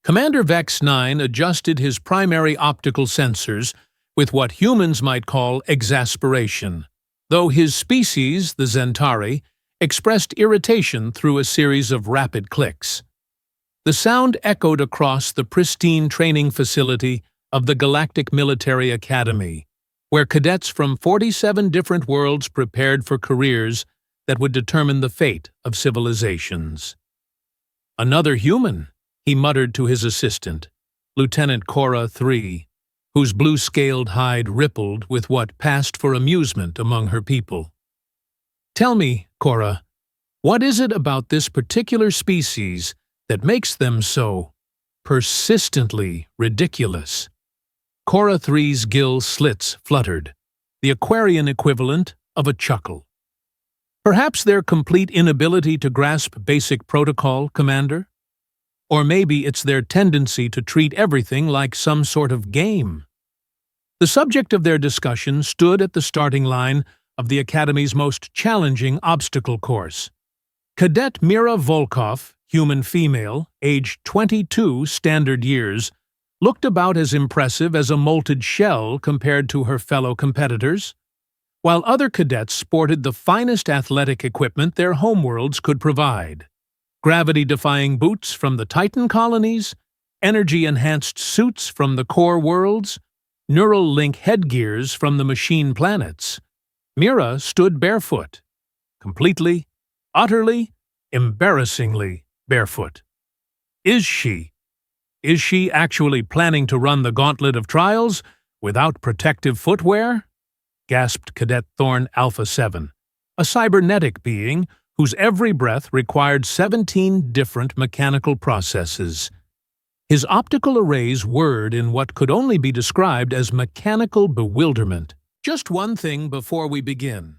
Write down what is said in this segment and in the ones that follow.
Commander Vex 9 adjusted his primary optical sensors with what humans might call exasperation, though his species, the Zentari, expressed irritation through a series of rapid clicks. The sound echoed across the pristine training facility of the Galactic Military Academy, where cadets from 47 different worlds prepared for careers that would determine the fate of civilizations. "Another human," he muttered to his assistant, Lieutenant Cora 3, whose blue-scaled hide rippled with what passed for amusement among her people. "Tell me, Cora, what is it about this particular species that makes them so persistently ridiculous?" Cora 3's gill slits fluttered, the Aquarian equivalent of a chuckle. "Perhaps their complete inability to grasp basic protocol, Commander? Or maybe it's their tendency to treat everything like some sort of game." The subject of their discussion stood at the starting line of the Academy's most challenging obstacle course. Cadet Mira Volkov, human female, age 22 standard years, looked about as impressive as a molted shell compared to her fellow competitors, while other cadets sported the finest athletic equipment their homeworlds could provide. Gravity-defying boots from the Titan colonies, energy-enhanced suits from the core worlds, neural link headgears from the machine planets. Mira stood barefoot, completely, utterly, embarrassingly barefoot. Is she actually planning to run the Gauntlet of Trials without protective footwear? Gasped Cadet Thorn Alpha 7, a cybernetic being whose every breath required 17 different mechanical processes. His optical arrays whirred in what could only be described as mechanical bewilderment. Just one thing before we begin.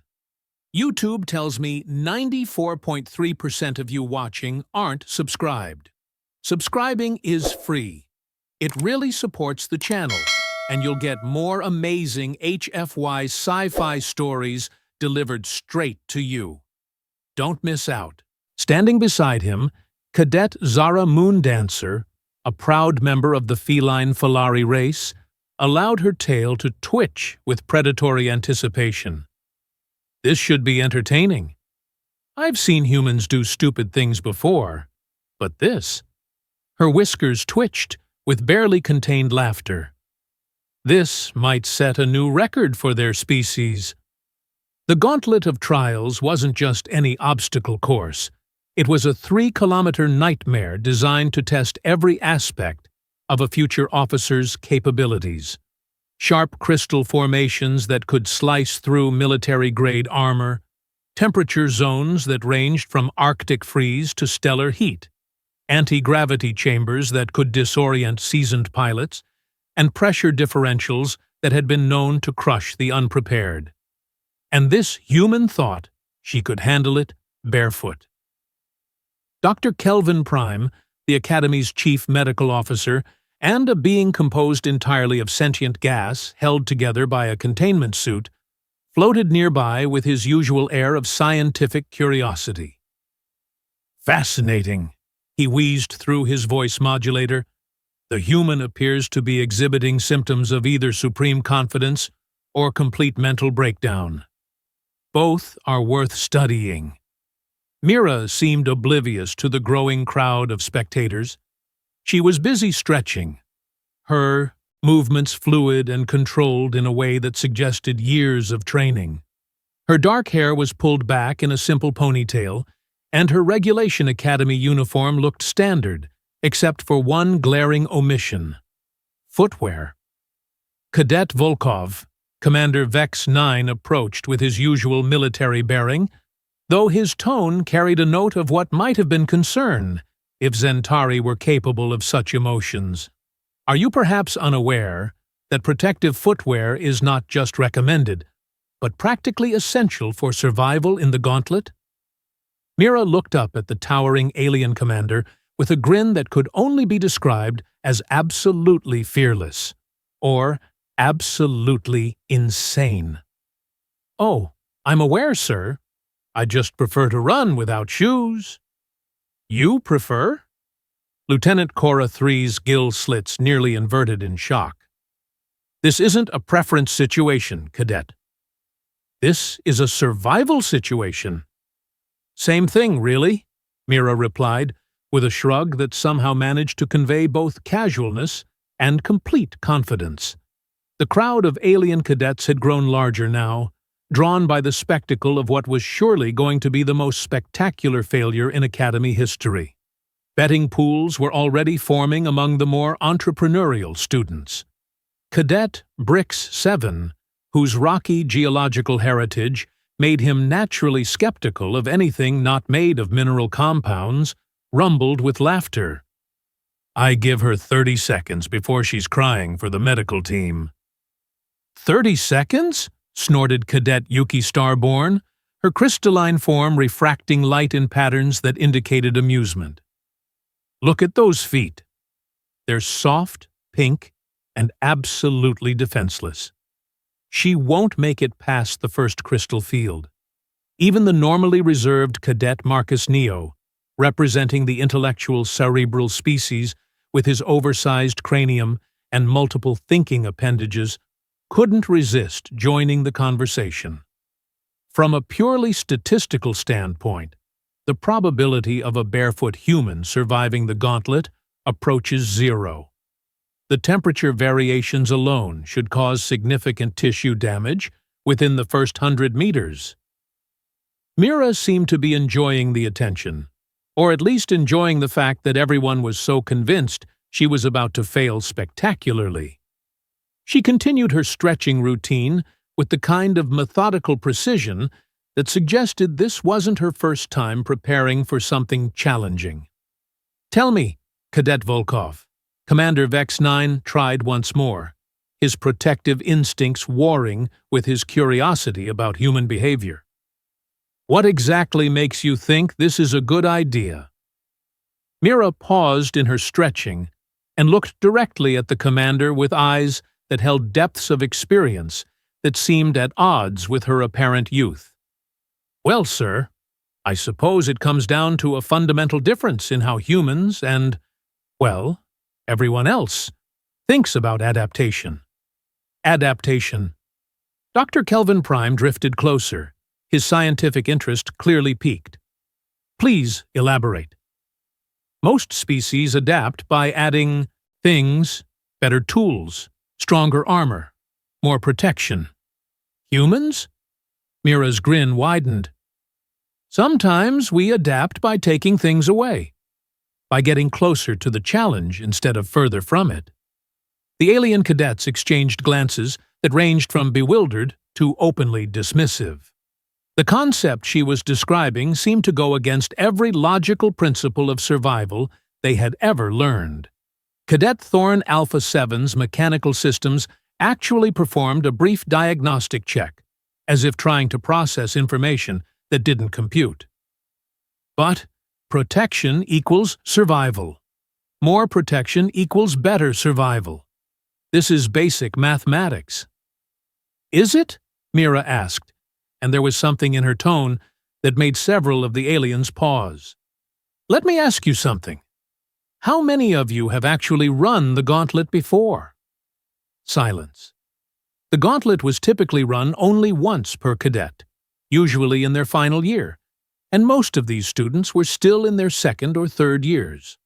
YouTube tells me 94.3% of you watching aren't subscribed. Subscribing is free. It really supports the channel, and you'll get more amazing HFY sci-fi stories delivered straight to you. Don't miss out. Standing beside him, Cadet Zara Moondancer, a proud member of the feline Falari race, allowed her tail to twitch with predatory anticipation. This should be entertaining. I've seen humans do stupid things before, but this... Her whiskers twitched with barely contained laughter. This might set a new record for their species. The Gauntlet of Trials wasn't just any obstacle course. It was a 3-kilometer nightmare designed to test every aspect of a future officer's capabilities. Sharp crystal formations that could slice through military-grade armor, temperature zones that ranged from Arctic freeze to stellar heat, anti-gravity chambers that could disorient seasoned pilots, and pressure differentials that had been known to crush the unprepared. And this human thought she could handle it barefoot. Dr. Kelvin Prime, the Academy's chief medical officer, and a being composed entirely of sentient gas held together by a containment suit, floated nearby with his usual air of scientific curiosity. "Fascinating," he wheezed through his voice modulator. "The human appears to be exhibiting symptoms of either supreme confidence or complete mental breakdown. Both are worth studying." Mira seemed oblivious to the growing crowd of spectators. She was busy stretching, her movements fluid and controlled in a way that suggested years of training. Her dark hair was pulled back in a simple ponytail, and her Regulation Academy uniform looked standard, except for one glaring omission: footwear. Cadet Volkov, Commander Vex 9, approached with his usual military bearing, though his tone carried a note of what might have been concern if Zentari were capable of such emotions. "Are you perhaps unaware that protective footwear is not just recommended, but practically essential for survival in the Gauntlet?" Mira looked up at the towering alien commander with a grin that could only be described as absolutely fearless, or absolutely insane. "Oh, I'm aware, sir. I just prefer to run without shoes." "You prefer?" Lieutenant Cora 3's gill slits nearly inverted in shock. This isn't a preference situation, Cadet. This is a survival situation. Same thing, really, Mira replied, with a shrug that somehow managed to convey both casualness and complete confidence. The crowd of alien cadets had grown larger now, drawn by the spectacle of what was surely going to be the most spectacular failure in Academy history. Betting pools were already forming among the more entrepreneurial students. Cadet Brix 7, whose rocky geological heritage made him naturally skeptical of anything not made of mineral compounds, rumbled with laughter. I give her 30 seconds before she's crying for the medical team. 30 seconds? Snorted Cadet Yuki Starborn, her crystalline form refracting light in patterns that indicated amusement. Look at those feet. They're soft, pink, and absolutely defenseless. She won't make it past the first crystal field. Even the normally reserved Cadet Marcus Neo, representing the intellectual cerebral species with his oversized cranium and multiple thinking appendages, couldn't resist joining the conversation. From a purely statistical standpoint, the probability of a barefoot human surviving the gauntlet approaches 0. The temperature variations alone should cause significant tissue damage within the first 100 meters. Mira seemed to be enjoying the attention, or at least enjoying the fact that everyone was so convinced she was about to fail spectacularly. She continued her stretching routine with the kind of methodical precision that suggested this wasn't her first time preparing for something challenging. Tell me, Cadet Volkov. Commander Vex 9 tried once more, his protective instincts warring with his curiosity about human behavior. What exactly makes you think this is a good idea? Mira paused in her stretching and looked directly at the commander with eyes that held depths of experience that seemed at odds with her apparent youth. Well, sir, I suppose it comes down to a fundamental difference in how humans and, well, everyone else thinks about adaptation. Adaptation. Dr. Kelvin Prime drifted closer, his scientific interest clearly piqued. Please elaborate. Most species adapt by adding things, better tools, stronger armor, more protection. Humans? Mira's grin widened. Sometimes we adapt by taking things away, by getting closer to the challenge instead of further from it. The alien cadets exchanged glances that ranged from bewildered to openly dismissive. The concept she was describing seemed to go against every logical principle of survival they had ever learned. Cadet Thorn Alpha 7's mechanical systems actually performed a brief diagnostic check, as if trying to process information that didn't compute. But protection equals survival. More protection equals better survival. This is basic mathematics. Is it? Mira asked, and there was something in her tone that made several of the aliens pause. Let me ask you something. How many of you have actually run the gauntlet before? Silence. The gauntlet was typically run only once per cadet, usually in their final year, and most of these students were still in their second or third years.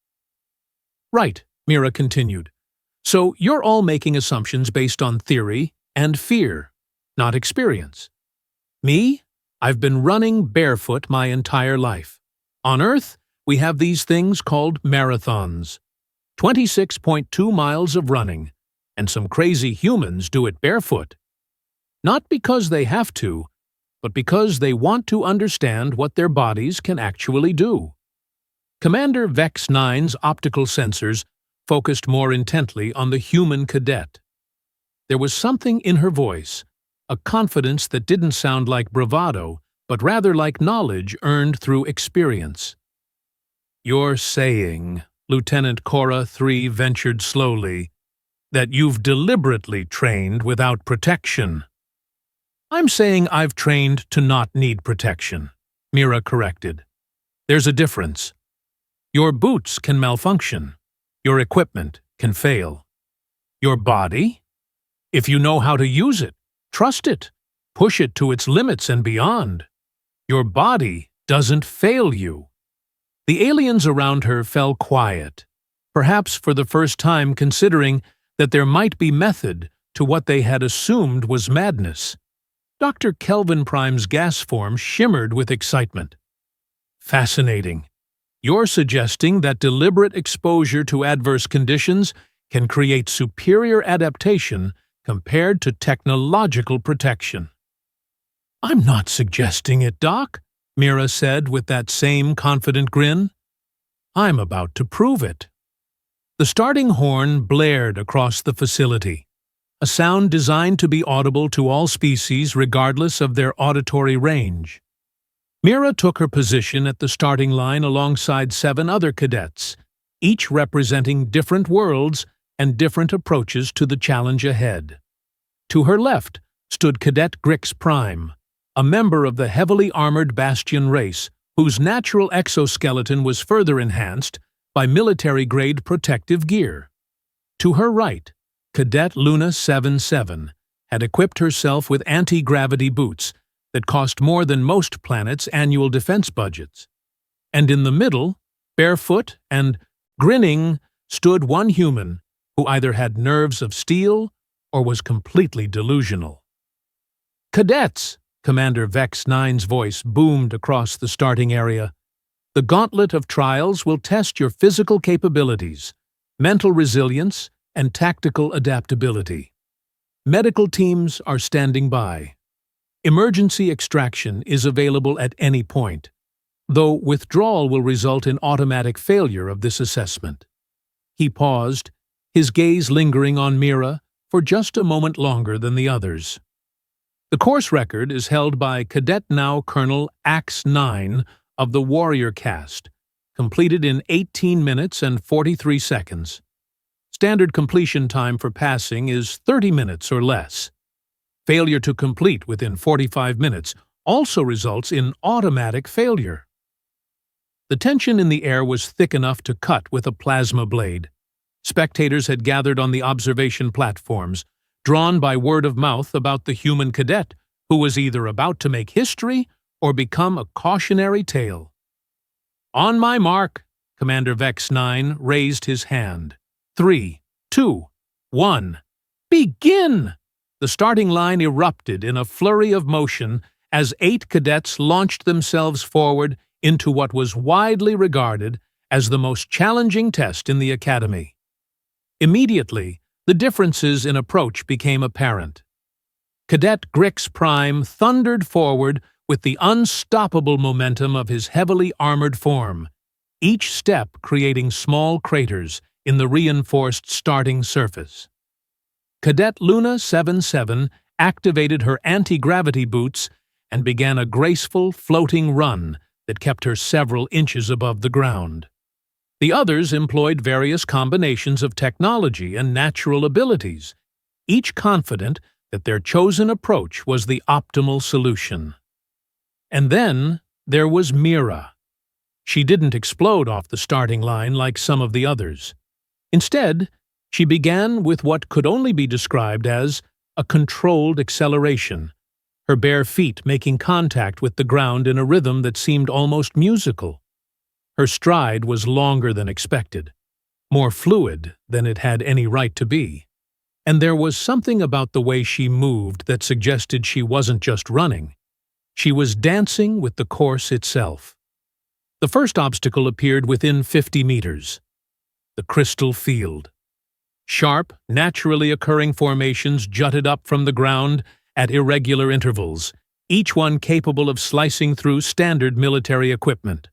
Right, Mira continued. So you're all making assumptions based on theory and fear, not experience. Me? I've been running barefoot my entire life. On Earth, we have these things called marathons. 26.2 miles of running, and some crazy humans do it barefoot. Not because they have to, but because they want to understand what their bodies can actually do. Commander Vex 9's optical sensors focused more intently on the human cadet. There was something in her voice, a confidence that didn't sound like bravado, but rather like knowledge earned through experience. You're saying, Lieutenant Cora 3 ventured slowly, that you've deliberately trained without protection. I'm saying I've trained to not need protection, Mira corrected. There's a difference. Your boots can malfunction. Your equipment can fail. Your body? If you know how to use it, trust it, push it to its limits and beyond. Your body doesn't fail you. The aliens around her fell quiet, perhaps for the first time considering that there might be method to what they had assumed was madness. Dr. Kelvin Prime's gas form shimmered with excitement. Fascinating. You're suggesting that deliberate exposure to adverse conditions can create superior adaptation compared to technological protection. I'm not suggesting it, Doc, Mira said with that same confident grin. I'm about to prove it. The starting horn blared across the facility, a sound designed to be audible to all species regardless of their auditory range. Mira took her position at the starting line alongside 7 other cadets, each representing different worlds and different approaches to the challenge ahead. To her left stood Cadet Grix Prime, a member of the heavily armored Bastion race, whose natural exoskeleton was further enhanced by military-grade protective gear. To her right, Cadet Luna 77 had equipped herself with anti-gravity boots that cost more than most planets' annual defense budgets. And in the middle, barefoot and grinning, stood one human who either had nerves of steel or was completely delusional. "Cadets!" Commander Vex 9's voice boomed across the starting area. "The Gauntlet of Trials will test your physical capabilities, mental resilience, and tactical adaptability. Medical teams are standing by. Emergency extraction is available at any point, though withdrawal will result in automatic failure of this assessment." He paused, his gaze lingering on Mira for just a moment longer than the others. The course record is held by Cadet now Colonel Axe 9 of the Warrior Caste, completed in 18 minutes and 43 seconds. Standard completion time for passing is 30 minutes or less. Failure to complete within 45 minutes also results in automatic failure. The tension in the air was thick enough to cut with a plasma blade. Spectators had gathered on the observation platforms, drawn by word of mouth about the human cadet who was either about to make history or become a cautionary tale. "On my mark," Commander Vex 9 raised his hand. 3, 2, 1. Begin! The starting line erupted in a flurry of motion as 8 cadets launched themselves forward into what was widely regarded as the most challenging test in the Academy. Immediately, the differences in approach became apparent. Cadet Grix Prime thundered forward with the unstoppable momentum of his heavily armored form, each step creating small craters in the reinforced starting surface. Cadet Luna 77 activated her anti-gravity boots and began a graceful, floating run that kept her several inches above the ground. The others employed various combinations of technology and natural abilities, each confident that their chosen approach was the optimal solution. And then there was Mira. She didn't explode off the starting line like some of the others. Instead, she began with what could only be described as a controlled acceleration, her bare feet making contact with the ground in a rhythm that seemed almost musical. Her stride was longer than expected, more fluid than it had any right to be, and there was something about the way she moved that suggested she wasn't just running. She was dancing with the course itself. The first obstacle appeared within 50 meters. The crystal field. Sharp, naturally occurring formations jutted up from the ground at irregular intervals, each one capable of slicing through standard military equipment.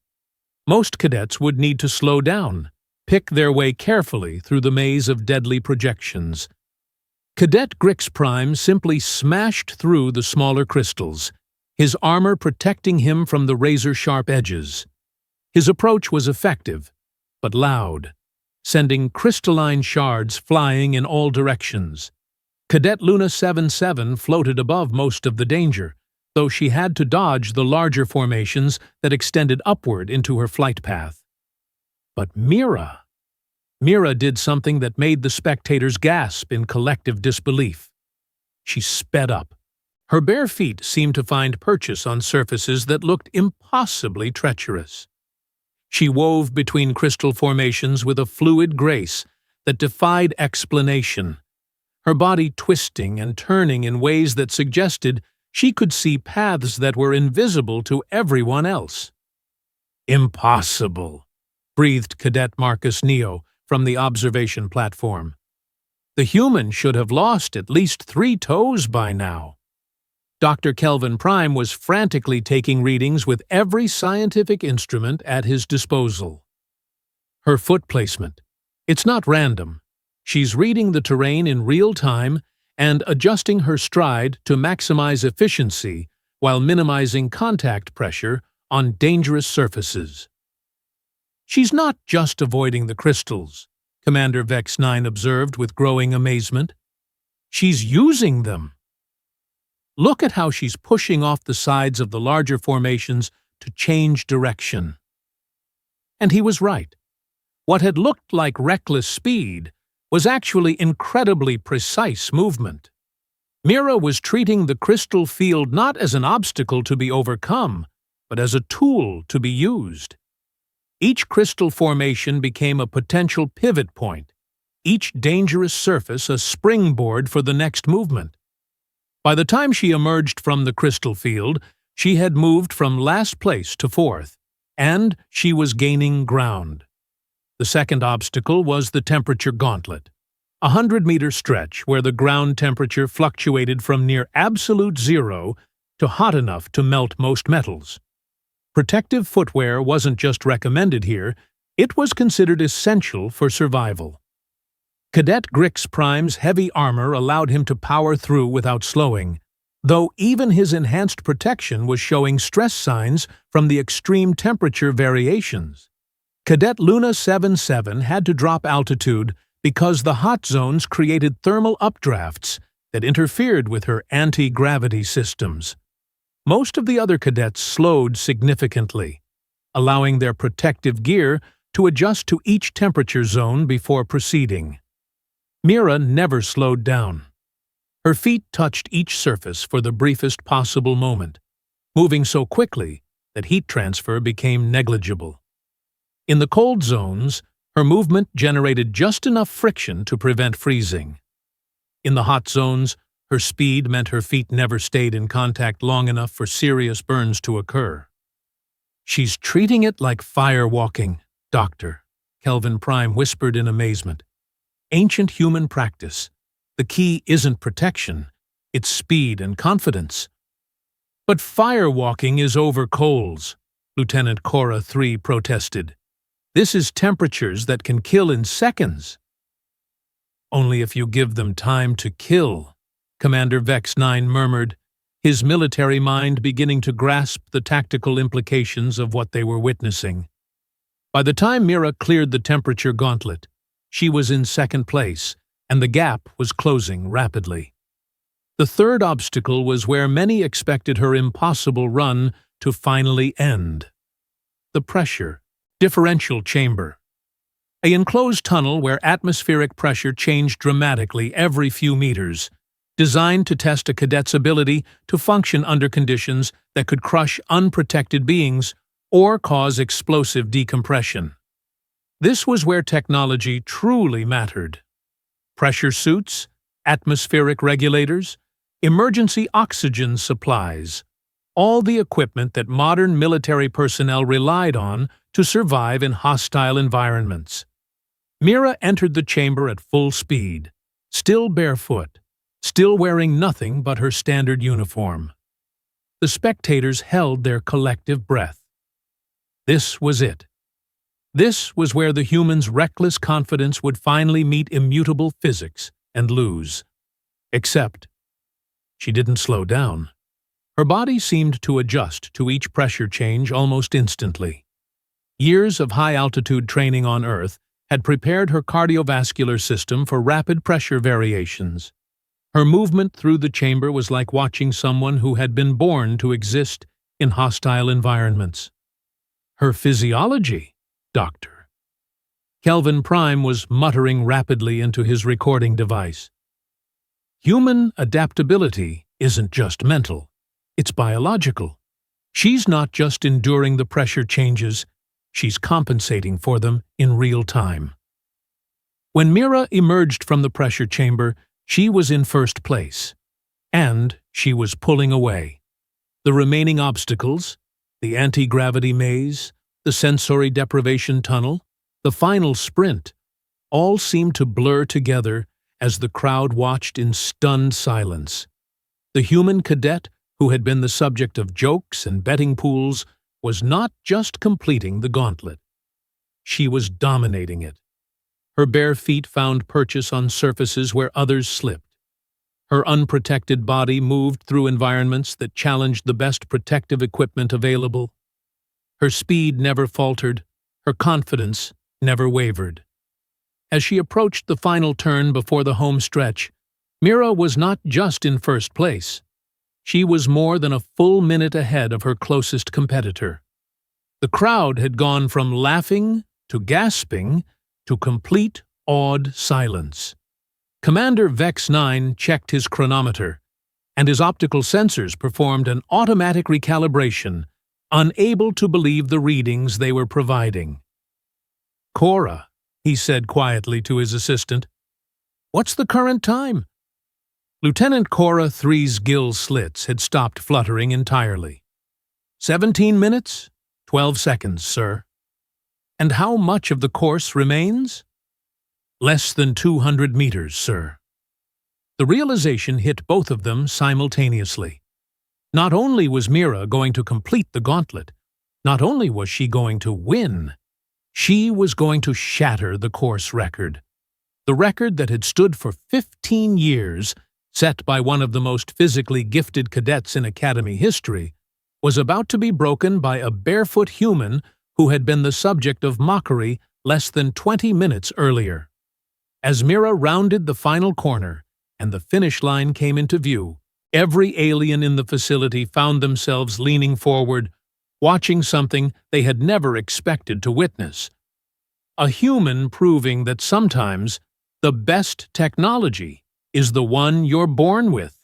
Most cadets would need to slow down, pick their way carefully through the maze of deadly projections. Cadet Grix Prime simply smashed through the smaller crystals, his armor protecting him from the razor-sharp edges. His approach was effective, but loud, sending crystalline shards flying in all directions. Cadet Luna 77 floated above most of the danger, though she had to dodge the larger formations that extended upward into her flight path. But Mira did something that made the spectators gasp in collective disbelief. She sped up. Her bare feet seemed to find purchase on surfaces that looked impossibly treacherous. She wove between crystal formations with a fluid grace that defied explanation, her body twisting and turning in ways that suggested she could see paths that were invisible to everyone else. "Impossible," breathed Cadet Marcus Neo from the observation platform. "The human should have lost at least 3 toes by now." Dr. Kelvin Prime was frantically taking readings with every scientific instrument at his disposal. Her foot placement. It's not random. She's reading the terrain in real time and adjusting her stride to maximize efficiency while minimizing contact pressure on dangerous surfaces. "She's not just avoiding the crystals," Commander Vex 9 observed with growing amazement. "She's using them. Look at how she's pushing off the sides of the larger formations to change direction." And he was right. What had looked like reckless speed was actually incredibly precise movement. Mira was treating the crystal field not as an obstacle to be overcome, but as a tool to be used. Each crystal formation became a potential pivot point, each dangerous surface a springboard for the next movement. By the time she emerged from the crystal field, she had moved from last place to 4th, and she was gaining ground. The second obstacle was the temperature gauntlet, a 100-meter stretch where the ground temperature fluctuated from near absolute zero to hot enough to melt most metals. Protective footwear wasn't just recommended here, it was considered essential for survival. Cadet Grix Prime's heavy armor allowed him to power through without slowing, though even his enhanced protection was showing stress signs from the extreme temperature variations. Cadet Luna 77 had to drop altitude because the hot zones created thermal updrafts that interfered with her anti-gravity systems. Most of the other cadets slowed significantly, allowing their protective gear to adjust to each temperature zone before proceeding. Mira never slowed down. Her feet touched each surface for the briefest possible moment, moving so quickly that heat transfer became negligible. In the cold zones, her movement generated just enough friction to prevent freezing. In the hot zones, her speed meant her feet never stayed in contact long enough for serious burns to occur. "She's treating it like fire walking, Doctor," Kelvin Prime whispered in amazement. "Ancient human practice. The key isn't protection, it's speed and confidence." "But firewalking is over coals," Lieutenant Cora 3 protested. "This is temperatures that can kill in seconds." "Only if you give them time to kill," Commander Vex 9 murmured, his military mind beginning to grasp the tactical implications of what they were witnessing. By the time Mira cleared the temperature gauntlet, she was in 2nd place, and the gap was closing rapidly. The third obstacle was where many expected her impossible run to finally end. The pressure differential chamber. An enclosed tunnel where atmospheric pressure changed dramatically every few meters, designed to test a cadet's ability to function under conditions that could crush unprotected beings or cause explosive decompression. This was where technology truly mattered. Pressure suits, atmospheric regulators, emergency oxygen supplies, all the equipment that modern military personnel relied on to survive in hostile environments. Mira entered the chamber at full speed, still barefoot, still wearing nothing but her standard uniform. The spectators held their collective breath. This was it. This was where the human's reckless confidence would finally meet immutable physics and lose. Except, she didn't slow down. Her body seemed to adjust to each pressure change almost instantly. Years of high-altitude training on Earth had prepared her cardiovascular system for rapid pressure variations. Her movement through the chamber was like watching someone who had been born to exist in hostile environments. Her physiology, Doctor. Kelvin Prime was muttering rapidly into his recording device. Human adaptability isn't just mental, it's biological. She's not just enduring the pressure changes, she's compensating for them in real time. When Mira emerged from the pressure chamber, she was in first place. And she was pulling away. The remaining obstacles, the anti-gravity maze, the sensory deprivation tunnel, the final sprint, all seemed to blur together as the crowd watched in stunned silence. The human cadet, who had been the subject of jokes and betting pools, was not just completing the gauntlet. She was dominating it. Her bare feet found purchase on surfaces where others slipped. Her unprotected body moved through environments that challenged the best protective equipment available. Her speed never faltered, her confidence never wavered. As she approached the final turn before the home stretch, Mira was not just in first place. She was more than a full minute ahead of her closest competitor. The crowd had gone from laughing to gasping to complete, awed silence. Commander Vex 9 checked his chronometer, and his optical sensors performed an automatic recalibration, unable to believe the readings they were providing. "Cora," he said quietly to his assistant, "what's the current time?" Lieutenant Cora 3's gill slits had stopped fluttering entirely. 17 minutes, 12 seconds, sir. And how much of the course remains? Less than 200 meters, sir. The realization hit both of them simultaneously. Not only was Mira going to complete the gauntlet, not only was she going to win, she was going to shatter the course record. The record that had stood for 15 years, set by one of the most physically gifted cadets in Academy history, was about to be broken by a barefoot human who had been the subject of mockery less than 20 minutes earlier. As Mira rounded the final corner and the finish line came into view, every alien in the facility found themselves leaning forward, watching something they had never expected to witness. A human proving that sometimes the best technology is the one you're born with.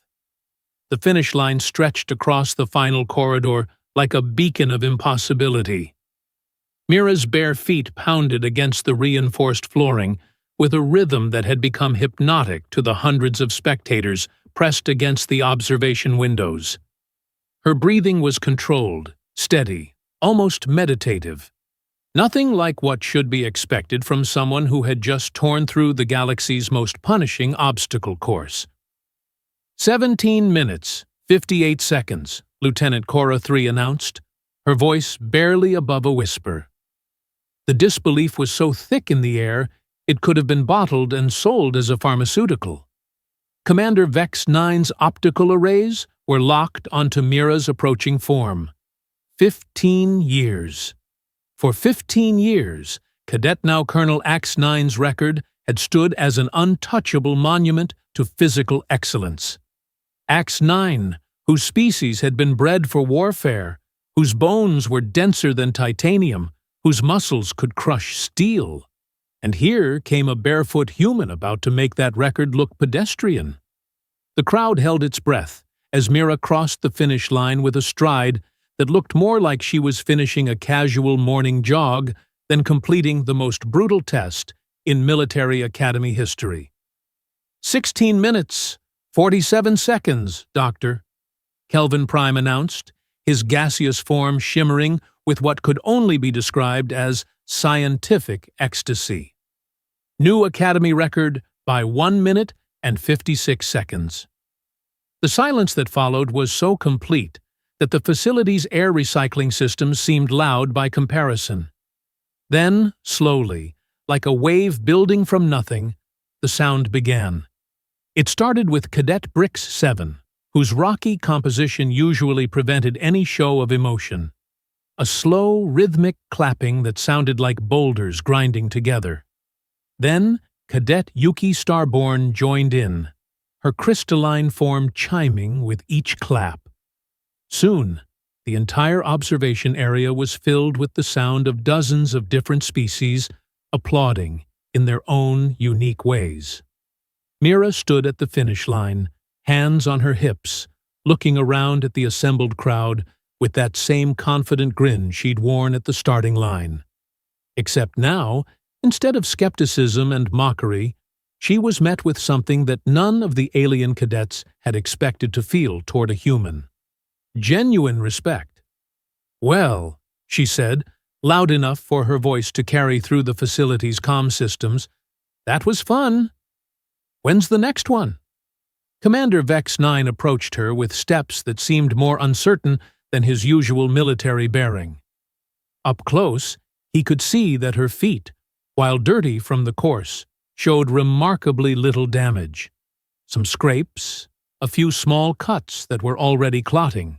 The finish line stretched across the final corridor like a beacon of impossibility. Mira's bare feet pounded against the reinforced flooring with a rhythm that had become hypnotic to the hundreds of spectators pressed against the observation windows. Her breathing was controlled, steady, almost meditative. Nothing like what should be expected from someone who had just torn through the galaxy's most punishing obstacle course. 17 minutes, 58 seconds, Lieutenant Cora 3 announced, her voice barely above a whisper. The disbelief was so thick in the air, it could have been bottled and sold as a pharmaceutical. Commander Vex 9's optical arrays were locked onto Mira's approaching form. 15 years. For 15 years, Cadet now Colonel Ax 9's record had stood as an untouchable monument to physical excellence. Ax 9, whose species had been bred for warfare, whose bones were denser than titanium, whose muscles could crush steel. And here came a barefoot human about to make that record look pedestrian. The crowd held its breath as Mira crossed the finish line with a stride that looked more like she was finishing a casual morning jog than completing the most brutal test in military academy history. 16 minutes, 47 seconds, Doctor, Kelvin Prime announced, his gaseous form shimmering with what could only be described as scientific ecstasy. New Academy record by 1 minute and 56 seconds. The silence that followed was so complete that the facility's air recycling system seemed loud by comparison. Then, slowly, like a wave building from nothing, the sound began. It started with Cadet Brix 7, whose rocky composition usually prevented any show of emotion. A slow, rhythmic clapping that sounded like boulders grinding together. Then, Cadet Yuki Starborn joined in, her crystalline form chiming with each clap. Soon, the entire observation area was filled with the sound of dozens of different species, applauding in their own unique ways. Mira stood at the finish line, hands on her hips, looking around at the assembled crowd with that same confident grin she'd worn at the starting line. Except now, instead of skepticism and mockery, she was met with something that none of the alien cadets had expected to feel toward a human. Genuine respect. "Well," she said, loud enough for her voice to carry through the facility's comm systems, "that was fun. When's the next one?" Commander Vex 9 approached her with steps that seemed more uncertain than his usual military bearing. Up close, he could see that her feet, while dirty from the course, showed remarkably little damage. Some scrapes, a few small cuts that were already clotting,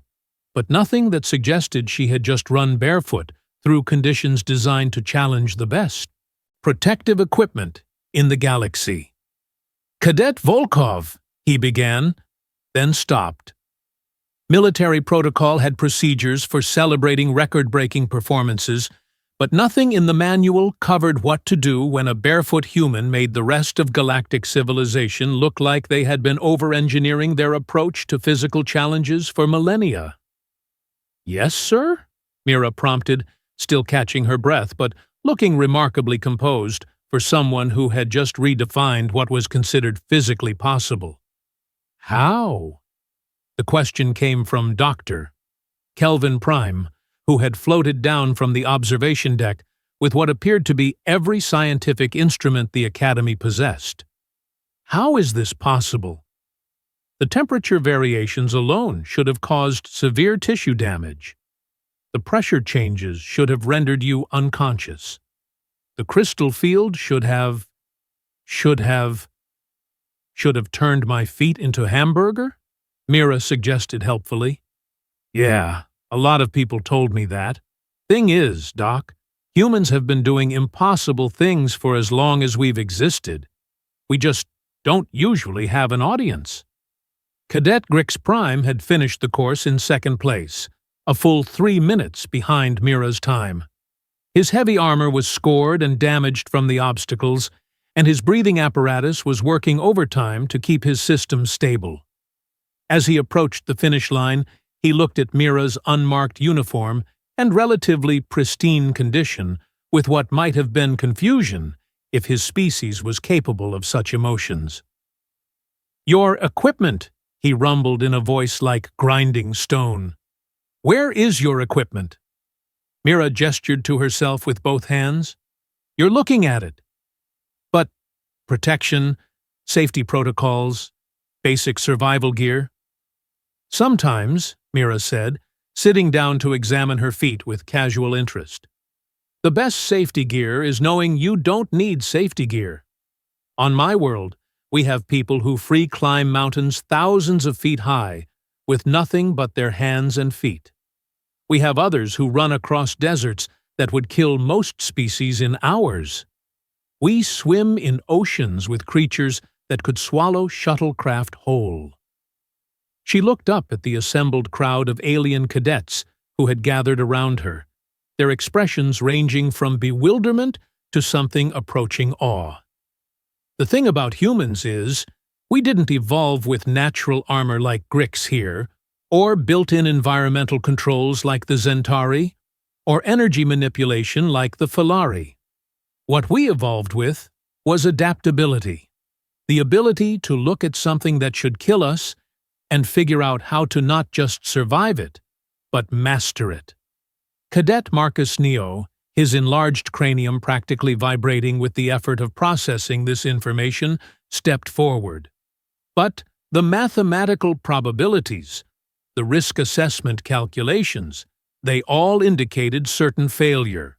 but nothing that suggested she had just run barefoot through conditions designed to challenge the best. Protective equipment in the galaxy. "Cadet Volkov," he began, then stopped. Military protocol had procedures for celebrating record-breaking performances, but nothing in the manual covered what to do when a barefoot human made the rest of galactic civilization look like they had been over-engineering their approach to physical challenges for millennia. "Yes, sir?" Mira prompted, still catching her breath, but looking remarkably composed for someone who had just redefined what was considered physically possible. "How?" The question came from Dr. Kelvin Prime, who had floated down from the observation deck with what appeared to be every scientific instrument the Academy possessed. "How is this possible? The temperature variations alone should have caused severe tissue damage. The pressure changes should have rendered you unconscious. The crystal field should have turned my feet into hamburger?" Mira suggested helpfully. "Yeah, a lot of people told me that. Thing is, Doc, humans have been doing impossible things for as long as we've existed. We just don't usually have an audience." Cadet Grix Prime had finished the course in second place, a full 3 minutes behind Mira's time. His heavy armor was scored and damaged from the obstacles, and his breathing apparatus was working overtime to keep his systems stable. As he approached the finish line, he looked at Mira's unmarked uniform and relatively pristine condition with what might have been confusion if his species was capable of such emotions. "Your equipment," he rumbled in a voice like grinding stone. "Where is your equipment?" Mira gestured to herself with both hands. "You're looking at it." "But protection, safety protocols, basic survival gear." "Sometimes," Mira said, sitting down to examine her feet with casual interest. "The best safety gear is knowing you don't need safety gear. On my world, we have people who free climb mountains thousands of feet high with nothing but their hands and feet. We have others who run across deserts that would kill most species in hours. We swim in oceans with creatures that could swallow shuttlecraft whole." She looked up at the assembled crowd of alien cadets who had gathered around her, their expressions ranging from bewilderment to something approaching awe. "The thing about humans is, we didn't evolve with natural armor like Grix here, or built-in environmental controls like the Zentari, or energy manipulation like the Falari. What we evolved with was adaptability, the ability to look at something that should kill us and figure out how to not just survive it, but master it." Cadet Marcus Neo, his enlarged cranium practically vibrating with the effort of processing this information, stepped forward. "But the mathematical probabilities, the risk assessment calculations, they all indicated certain failure."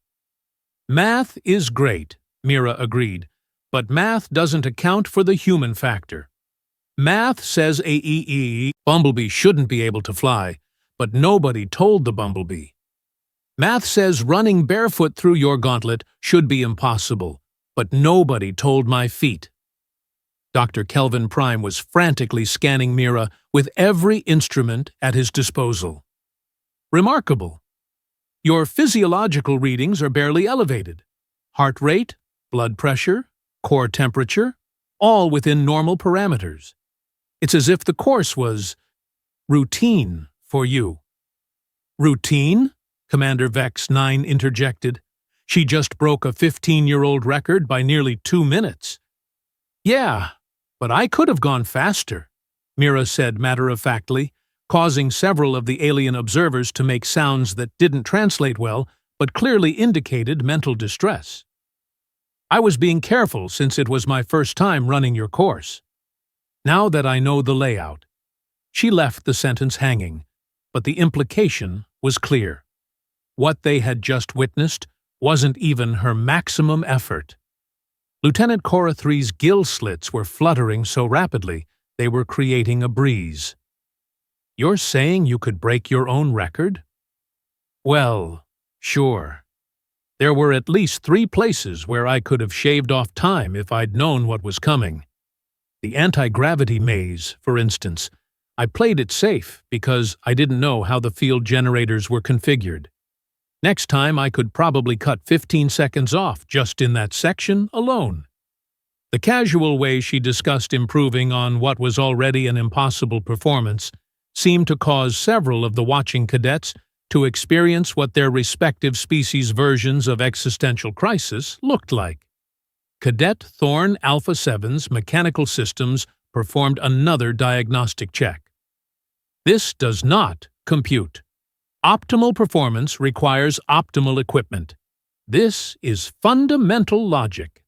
"Math is great," Mira agreed, "but math doesn't account for the human factor. Math says Bumblebee shouldn't be able to fly, but nobody told the Bumblebee. Math says running barefoot through your gauntlet should be impossible, but nobody told my feet." Dr. Kelvin Prime was frantically scanning Mira with every instrument at his disposal. "Remarkable. Your physiological readings are barely elevated. Heart rate, blood pressure, core temperature, all within normal parameters. It's as if the course was routine for you. Routine? Commander Vex 9 interjected. She just broke a 15-year-old record by nearly 2 minutes. Yeah, but I could have gone faster, Mira said matter-of-factly, causing several of the alien observers to make sounds that didn't translate well, but clearly indicated mental distress. I was being careful since it was my first time running your course. Now that I know the layout. She left the sentence hanging, but the implication was clear. What they had just witnessed wasn't even her maximum effort. Lieutenant Cora 3's gill slits were fluttering so rapidly they were creating a breeze. You're saying you could break your own record? Well, sure. There were at least 3 places where I could have shaved off time if I'd known what was coming. The anti-gravity maze, for instance. I played it safe because I didn't know how the field generators were configured. Next time I could probably cut 15 seconds off just in that section alone. The casual way she discussed improving on what was already an impossible performance seemed to cause several of the watching cadets to experience what their respective species' versions of existential crisis looked like. Cadet Thorn Alpha 7's mechanical systems performed another diagnostic check. This does not compute. Optimal performance requires optimal equipment. This is fundamental logic.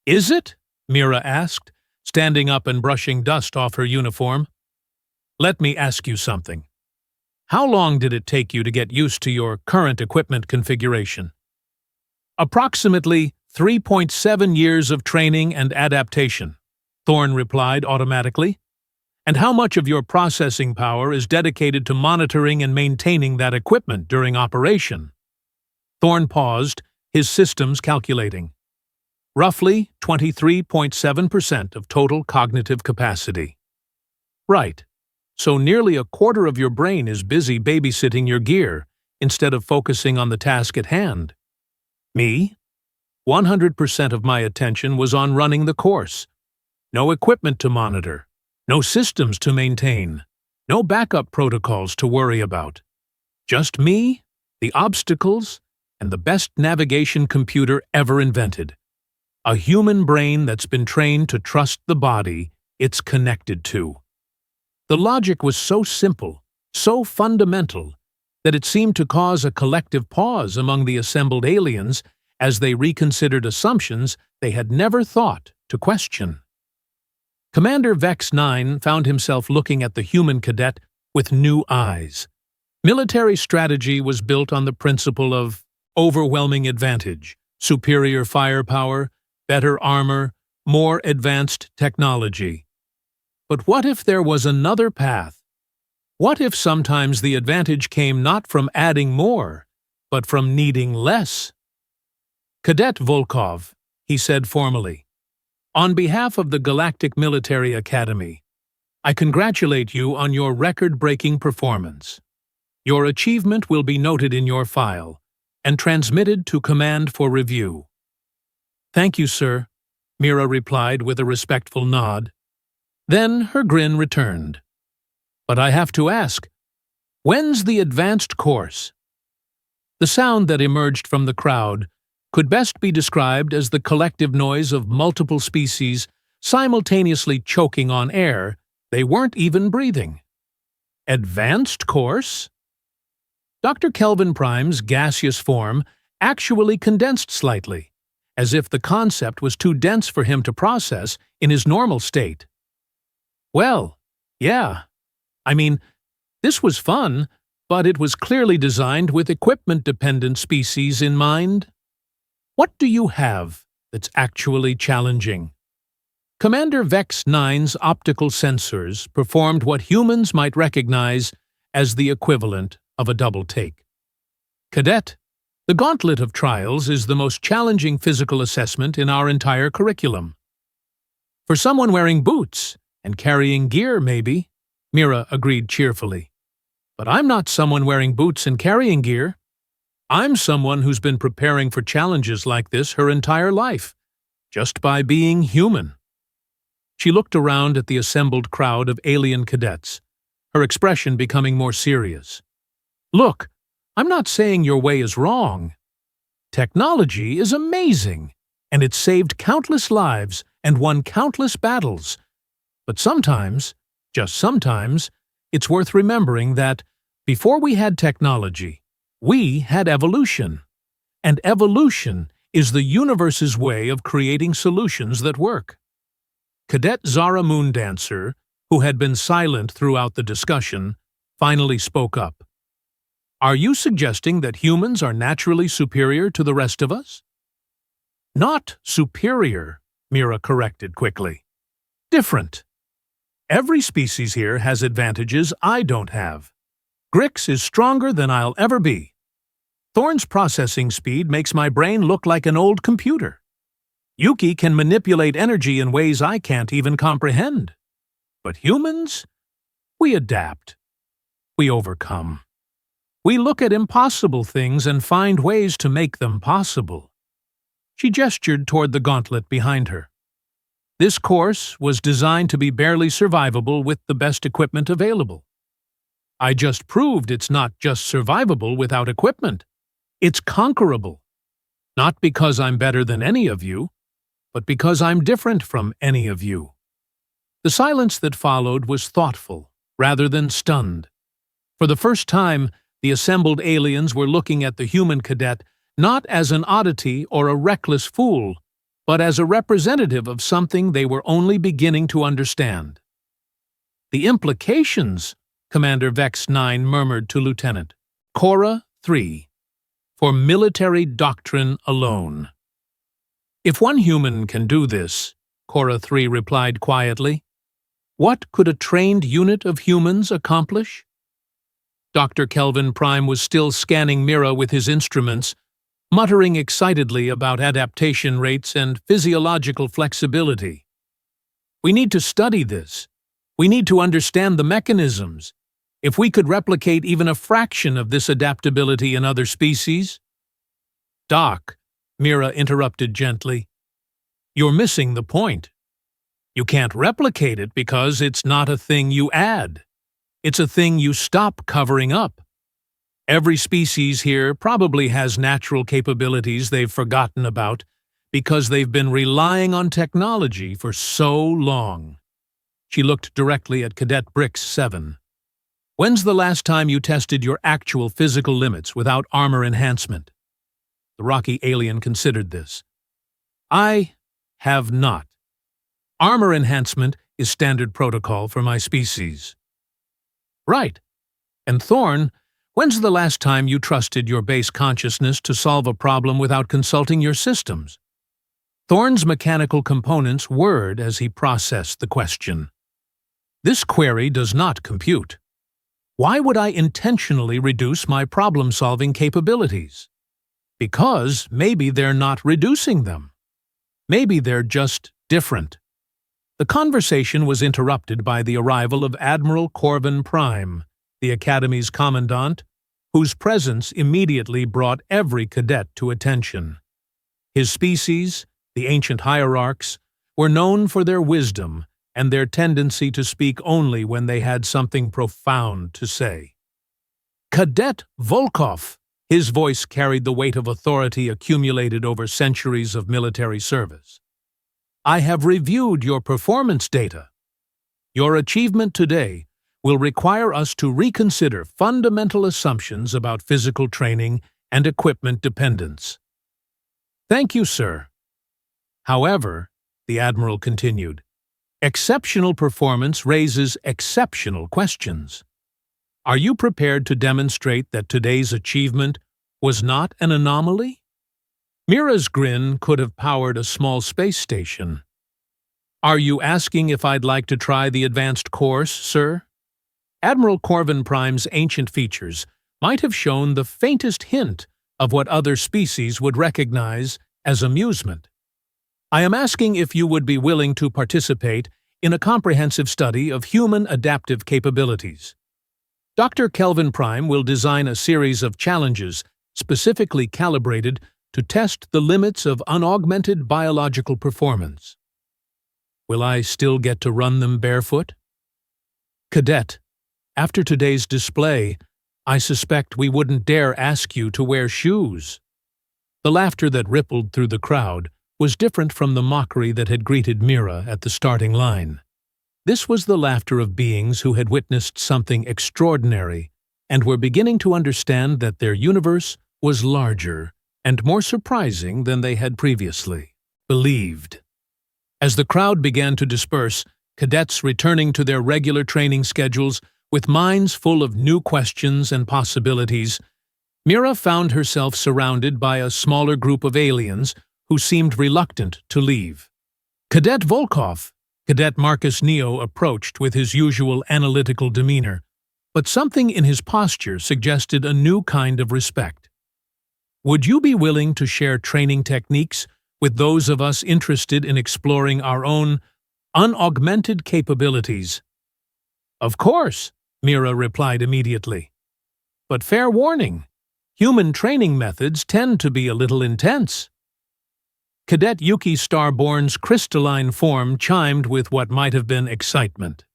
Is it? Mira asked, standing up and brushing dust off her uniform. Let me ask you something. How long did it take you to get used to your current equipment configuration? Approximately 3.7 years of training and adaptation, Thorn replied automatically. And how much of your processing power is dedicated to monitoring and maintaining that equipment during operation? Thorn paused, his systems calculating. Roughly 23.7% of total cognitive capacity. Right. So nearly a quarter of your brain is busy babysitting your gear instead of focusing on the task at hand. Me? 100% of my attention was on running the course. No equipment to monitor. No systems to maintain. No backup protocols to worry about. Just me, the obstacles, and the best navigation computer ever invented. A human brain that's been trained to trust the body it's connected to. The logic was so simple, so fundamental, that it seemed to cause a collective pause among the assembled aliens as they reconsidered assumptions they had never thought to question. Commander Vex 9 found himself looking at the human cadet with new eyes. Military strategy was built on the principle of overwhelming advantage, superior firepower, better armor, more advanced technology. But what if there was another path? What if sometimes the advantage came not from adding more, but from needing less? Cadet Volkov, he said formally, on behalf of the Galactic Military Academy, I congratulate you on your record-breaking performance. Your achievement will be noted in your file and transmitted to Command for review. Thank you, sir, Mira replied with a respectful nod. Then her grin returned. But I have to ask, when's the advanced course? The sound that emerged from the crowd could best be described as the collective noise of multiple species simultaneously choking on air they weren't even breathing. Advanced course? Dr. Kelvin Prime's gaseous form actually condensed slightly, as if the concept was too dense for him to process in his normal state. Well, yeah. I mean, this was fun, but it was clearly designed with equipment-dependent species in mind. What do you have that's actually challenging? Commander Vex 9's optical sensors performed what humans might recognize as the equivalent of a double take. Cadet, the Gauntlet of Trials is the most challenging physical assessment in our entire curriculum. For someone wearing boots and carrying gear, maybe, Mira agreed cheerfully. But I'm not someone wearing boots and carrying gear. I'm someone who's been preparing for challenges like this her entire life, just by being human. She looked around at the assembled crowd of alien cadets, her expression becoming more serious. Look, I'm not saying your way is wrong. Technology is amazing, and it saved countless lives and won countless battles. But sometimes, just sometimes, it's worth remembering that before we had technology, we had evolution. And evolution is the universe's way of creating solutions that work. Cadet Zara Moondancer, who had been silent throughout the discussion, finally spoke up. Are you suggesting that humans are naturally superior to the rest of us? Not superior, Mira corrected quickly. Different. Every species here has advantages I don't have. Grix is stronger than I'll ever be. Thorn's processing speed makes my brain look like an old computer. Yuki can manipulate energy in ways I can't even comprehend. But humans? We adapt. We overcome. We look at impossible things and find ways to make them possible. She gestured toward the gauntlet behind her. This course was designed to be barely survivable with the best equipment available. I just proved it's not just survivable without equipment. It's conquerable. Not because I'm better than any of you, but because I'm different from any of you. The silence that followed was thoughtful, rather than stunned. For the first time, the assembled aliens were looking at the human cadet not as an oddity or a reckless fool, but as a representative of something they were only beginning to understand. The implications, Commander Vex 9 murmured to Lieutenant Cora 3, for military doctrine alone. If one human can do this, Cora 3 replied quietly, what could a trained unit of humans accomplish? Dr. Kelvin Prime was still scanning Mira with his instruments, muttering excitedly about adaptation rates and physiological flexibility. We need to study this. We need to understand the mechanisms. If we could replicate even a fraction of this adaptability in other species— Doc, Mira interrupted gently, you're missing the point. You can't replicate it because it's not a thing you add. It's a thing you stop covering up. Every species here probably has natural capabilities they've forgotten about because they've been relying on technology for so long. She looked directly at Cadet Brix 7. When's the last time you tested your actual physical limits without armor enhancement? The rocky alien considered this. I have not. Armor enhancement is standard protocol for my species. Right. And Thorn, when's the last time you trusted your base consciousness to solve a problem without consulting your systems? Thorn's mechanical components whirred as he processed the question. This query does not compute. Why would I intentionally reduce my problem-solving capabilities? Because maybe they're not reducing them. Maybe they're just different. The conversation was interrupted by the arrival of Admiral Corvin Prime, the Academy's commandant, whose presence immediately brought every cadet to attention. His species, the ancient hierarchs, were known for their wisdom and their tendency to speak only when they had something profound to say. Cadet Volkov! His voice carried the weight of authority accumulated over centuries of military service. I have reviewed your performance data. Your achievement today will require us to reconsider fundamental assumptions about physical training and equipment dependence. Thank you, sir. However, the Admiral continued, exceptional performance raises exceptional questions. Are you prepared to demonstrate that today's achievement was not an anomaly? Mira's grin could have powered a small space station. Are you asking if I'd like to try the advanced course, sir? Admiral Corvin Prime's ancient features might have shown the faintest hint of what other species would recognize as amusement. I am asking if you would be willing to participate in a comprehensive study of human adaptive capabilities. Dr. Kelvin Prime will design a series of challenges specifically calibrated to test the limits of unaugmented biological performance. Will I still get to run them barefoot? Cadet, after today's display, I suspect we wouldn't dare ask you to wear shoes. The laughter that rippled through the crowd was different from the mockery that had greeted Mira at the starting line. This was the laughter of beings who had witnessed something extraordinary and were beginning to understand that their universe was larger and more surprising than they had previously believed. As the crowd began to disperse, cadets returning to their regular training schedules with minds full of new questions and possibilities, Mira found herself surrounded by a smaller group of aliens who seemed reluctant to leave. Cadet Volkov, Cadet Marcus Neo approached with his usual analytical demeanor, but something in his posture suggested a new kind of respect. Would you be willing to share training techniques with those of us interested in exploring our own unaugmented capabilities? Of course, Mira replied immediately. But fair warning, human training methods tend to be a little intense. Cadet Yuki Starborn's crystalline form chimed with what might have been excitement.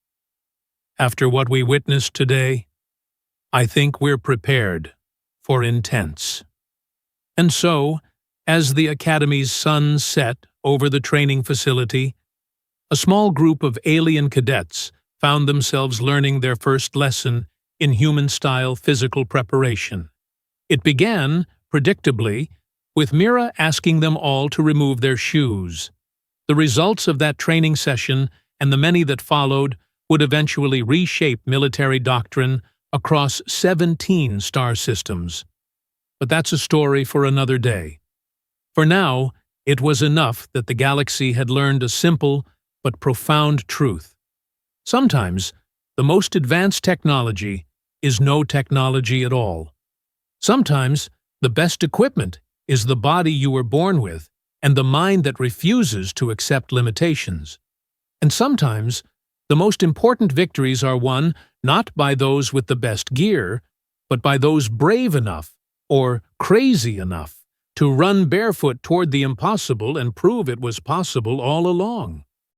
After what we witnessed today, I think we're prepared for intense. And so, as the Academy's sun set over the training facility, a small group of alien cadets found themselves learning their first lesson in human-style physical preparation. It began, predictably, with Mira asking them all to remove their shoes. The results of that training session and the many that followed would eventually reshape military doctrine across 17 star systems. But that's a story for another day. For now, it was enough that the galaxy had learned a simple but profound truth. Sometimes, the most advanced technology is no technology at all. Sometimes, the best equipment is the body you were born with and the mind that refuses to accept limitations. And sometimes, the most important victories are won not by those with the best gear, but by those brave enough or crazy enough to run barefoot toward the impossible and prove it was possible all along.